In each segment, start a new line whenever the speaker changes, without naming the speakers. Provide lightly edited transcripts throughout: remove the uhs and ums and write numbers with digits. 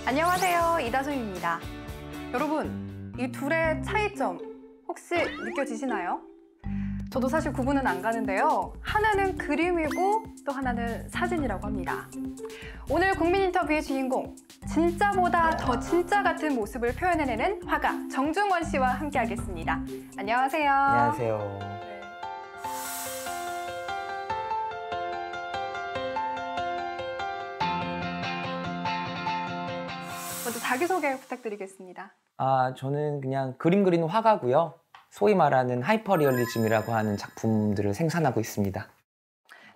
안녕하세요, 이다솜입니다. 여러분, 이 둘의 차이점 혹시 느껴지시나요? 저도 사실 구분은 안 가는데요. 하나는 그림이고 또 하나는 사진이라고 합니다. 오늘 국민 인터뷰의 주인공, 진짜보다 더 진짜 같은 모습을 표현해내는 화가 정중원 씨와 함께하겠습니다. 안녕하세요.
안녕하세요.
먼저 자기소개 부탁드리겠습니다.
저는 그냥 그림 그리는 화가고요. 소위 말하는 하이퍼리얼리즘이라고 하는 작품들을 생산하고 있습니다.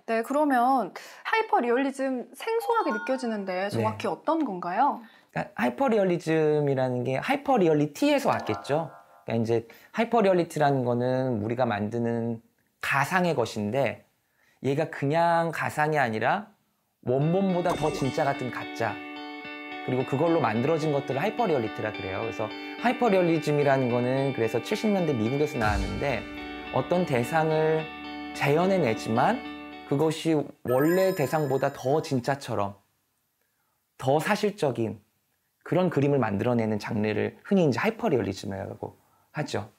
네, 그러면 하이퍼리얼리즘 생소하게 느껴지는데 정확히 어떤 건가요?
그러니까 하이퍼리얼리즘이라는 게 하이퍼리얼리티에서 왔겠죠. 그러니까 이제 하이퍼리얼리티라는 거는 우리가 만드는 가상의 것인데 얘가 그냥 가상이 아니라 원본보다 더 진짜 같은 가짜, 그리고 그걸로 만들어진 것들을 하이퍼리얼리티라 그래요. 그래서 하이퍼리얼리즘이라는 거는 그래서 70년대 미국에서 나왔는데 어떤 대상을 재현해내지만 그것이 원래 대상보다 더 진짜처럼 더 사실적인 그런 그림을 만들어내는 장르를 흔히 이제 하이퍼리얼리즘이라고 하죠.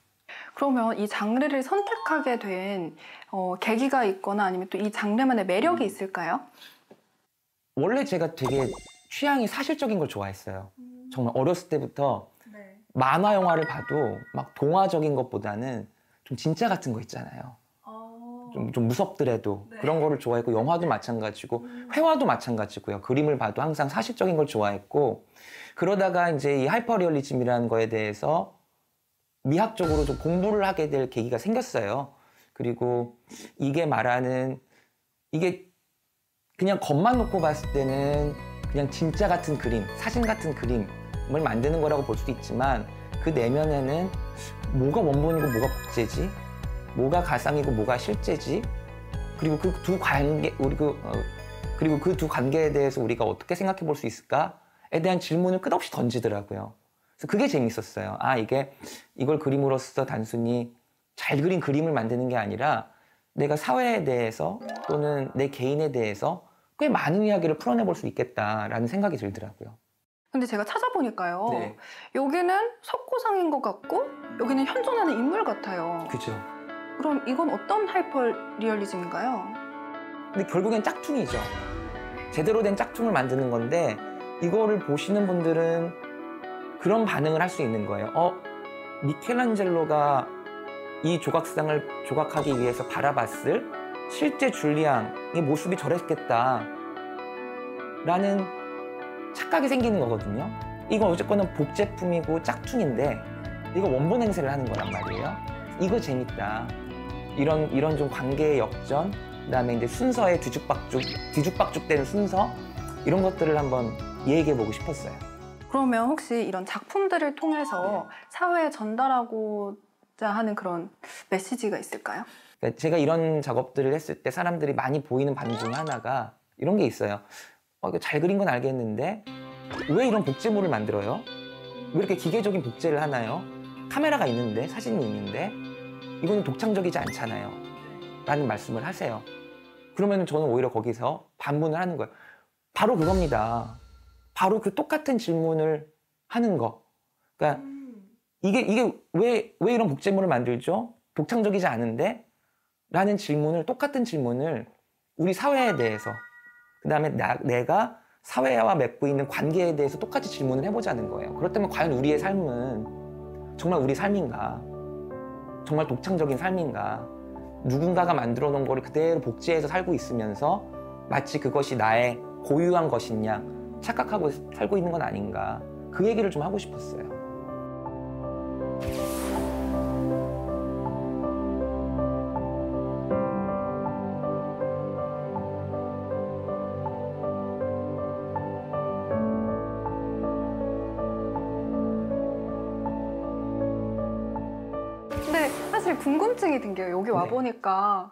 그러면 이 장르를 선택하게 된 계기가 있거나 아니면 또 이 장르만의 매력이 있을까요?
원래 제가 되게 취향이 사실적인 걸 좋아했어요. 정말 어렸을 때부터 만화 영화를 봐도 막 동화적인 것보다는 좀 진짜 같은 거 있잖아요. 좀 무섭더라도 그런 거를 좋아했고, 영화도 마찬가지고 회화도 마찬가지고요. 그림을 봐도 항상 사실적인 걸 좋아했고, 그러다가 이제 이 하이퍼리얼리즘이라는 거에 대해서 미학적으로 좀 공부를 하게 될 계기가 생겼어요. 그리고 이게 말하는, 이게 그냥 겉만 놓고 봤을 때는 그냥 진짜 같은 그림, 사진 같은 그림을 만드는 거라고 볼 수도 있지만 그 내면에는 뭐가 원본이고 뭐가 복제지, 뭐가 가상이고 뭐가 실제지, 그리고 그 두 관계, 그리고 그 두 관계에 대해서 우리가 어떻게 생각해 볼 수 있을까에 대한 질문을 끝없이 던지더라고요. 그래서 그게 재밌었어요. 이걸 그림으로써 단순히 잘 그린 그림을 만드는 게 아니라 내가 사회에 대해서 또는 내 개인에 대해서 꽤 많은 이야기를 풀어내볼 수 있겠다라는 생각이 들더라고요.
근데 제가 찾아보니까요.
네.
여기는 석고상인 것 같고 여기는 현존하는 인물 같아요.
그죠.
그럼 이건 어떤 하이퍼리얼리즘인가요?
근데 결국엔 짝퉁이죠. 제대로 된 짝퉁을 만드는 건데 이거를 보시는 분들은 그런 반응을 할 수 있는 거예요. 미켈란젤로가 이 조각상을 조각하기 위해서 바라봤을 실제 줄리앙의 모습이 저랬겠다 라는 착각이 생기는 거거든요. 이건 어쨌거나 복제품이고 짝퉁인데 이거 원본 행세를 하는 거란 말이에요. 이거 재밌다. 이런 좀 관계의 역전, 그다음에 이제 순서의 뒤죽박죽 되는 순서, 이런 것들을 한번 얘기해보고 싶었어요.
그러면 혹시 이런 작품들을 통해서 사회에 전달하고자 하는 그런 메시지가 있을까요?
그러니까 제가 이런 작업들을 했을 때 사람들이 많이 보이는 반응 중에 하나가 이런 게 있어요. 이거 잘 그린 건 알겠는데 왜 이런 복제물을 만들어요? 왜 이렇게 기계적인 복제를 하나요? 카메라가 있는데, 사진이 있는데 이거는 독창적이지 않잖아요 라는 말씀을 하세요. 그러면 저는 오히려 거기서 반문을 하는 거예요. 바로 그겁니다. 바로 그 똑같은 질문을 하는 거. 그러니까 이게 왜 이런 복제물을 만들죠? 독창적이지 않은데? 라는 질문을, 똑같은 질문을 우리 사회에 대해서, 그 다음에 내가 사회와 맺고 있는 관계에 대해서 똑같이 질문을 해보자는 거예요. 그렇다면 과연 우리의 삶은 정말 우리 삶인가? 정말 독창적인 삶인가? 누군가가 만들어 놓은 거를 그대로 복제해서 살고 있으면서 마치 그것이 나의 고유한 것인 양 착각하고 살고 있는 건 아닌가? 그 얘기를 좀 하고 싶었어요.
근데 사실 궁금증이 든 게요. 여기 와보니까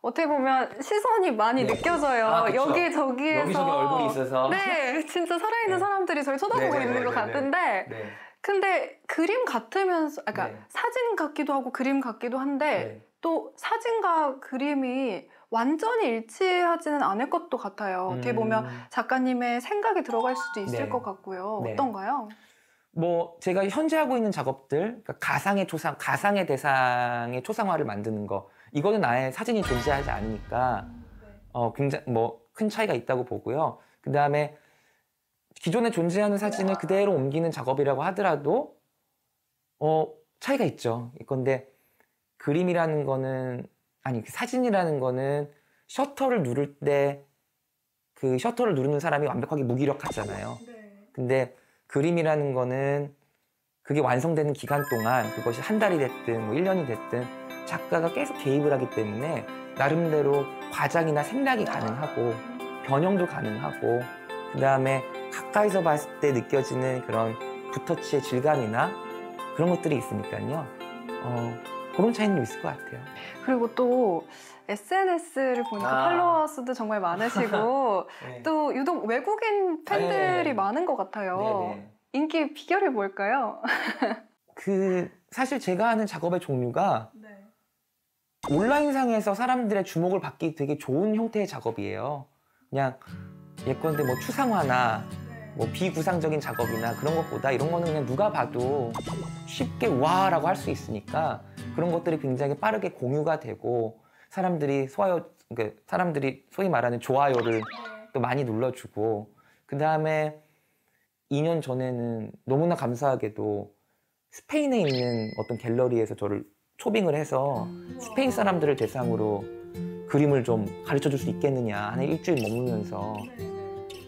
어떻게 보면 시선이 많이 느껴져요.
그쵸.
여기저기에서.
여기저기 얼굴이 있어서.
네, 진짜 살아있는 사람들이 저를 쳐다보고 있는 것 같은데 근데 그림 같으면서, 그러니까 사진 같기도 하고 그림 같기도 한데 또 사진과 그림이 완전히 일치하지는 않을 것도 같아요. 어떻게 보면 작가님의 생각이 들어갈 수도 있을
네.
것 같고요.
네.
어떤가요?
뭐 제가 현재 하고 있는 작업들, 그러니까 가상의 대상의 초상화를 만드는 거, 이거는 아예 사진이 존재하지 않으니까 굉장히 뭐 큰 차이가 있다고 보고요. 그 다음에 기존에 존재하는 사진을 그대로 옮기는 작업이라고 하더라도 차이가 있죠. 그런데 그림이라는 거는 사진이라는 거는 셔터를 누를 때 그 셔터를 누르는 사람이 완벽하게 무기력하잖아요. 근데 그림이라는 거는 그게 완성되는 기간 동안 그것이 한 달이 됐든 뭐 1년이 됐든 작가가 계속 개입을 하기 때문에 나름대로 과장이나 생략이 가능하고 변형도 가능하고 그 다음에 가까이서 봤을 때 느껴지는 그런 붓터치의 질감이나 그런 것들이 있으니까요. 그런 차이는 있을 것 같아요.
그리고 또 SNS를 보니까 팔로워 수도 정말 많으시고
네.
또 유독 외국인 팬들이 많은 것 같아요.
네네.
인기 비결이 뭘까요?
사실 제가 하는 작업의 종류가 온라인상에서 사람들의 주목을 받기 되게 좋은 형태의 작업이에요. 그냥 예컨대 뭐 추상화나 뭐 비구상적인 작업이나 그런 것보다 이런 거는 그냥 누가 봐도 쉽게 와라고 할 수 있으니까 그런 것들이 굉장히 빠르게 공유가 되고 사람들이 소위 말하는 좋아요를 또 많이 눌러주고 그 다음에 2년 전에는 너무나 감사하게도 스페인에 있는 어떤 갤러리에서 저를 초빙을 해서 스페인 사람들을 대상으로 그림을 좀 가르쳐 줄 수 있겠느냐 한 일주일 머무면서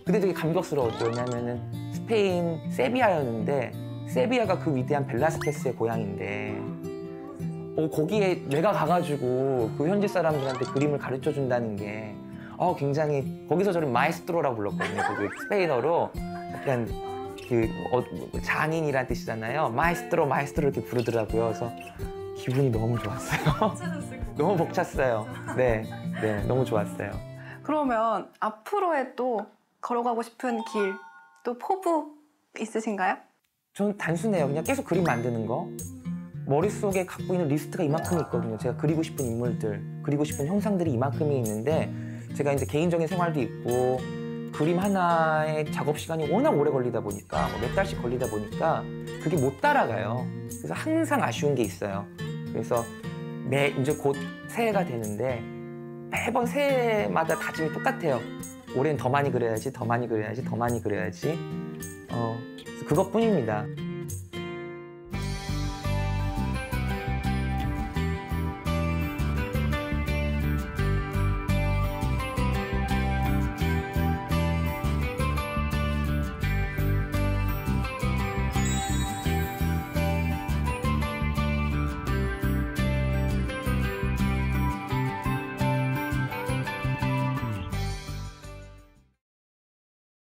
그때 되게 감격스러웠죠. 왜냐면은 스페인 세비야였는데 세비야가 그 위대한 벨라스케스의 고향인데 거기에 내가 가가지고 그 현지 사람들한테 그림을 가르쳐 준다는 게 굉장히 거기서 저를 마에스트로라고 불렀거든요. 그 스페인어로 약간 장인이란 뜻이잖아요. 마에스트로 이렇게 부르더라고요. 그래서 기분이 너무 좋았어요. 너무 벅찼어요. 네, 너무 좋았어요.
그러면 앞으로의 또 걸어가고 싶은 길, 또 포부 있으신가요?
저는 단순해요. 그냥 계속 그림 만드는 거. 머릿속에 갖고 있는 리스트가 이만큼이 있거든요. 제가 그리고 싶은 인물들, 그리고 싶은 형상들이 이만큼이 있는데 제가 이제 개인적인 생활도 있고 그림 하나의 작업 시간이 워낙 오래 걸리다 보니까 몇 달씩 걸리다 보니까 그게 못 따라가요. 그래서 항상 아쉬운 게 있어요. 그래서 이제 곧 새해가 되는데 매번 새해마다 다짐이 똑같아요. 올해는 더 많이 그려야지, 더 많이 그려야지, 더 많이 그려야지. 그것뿐입니다.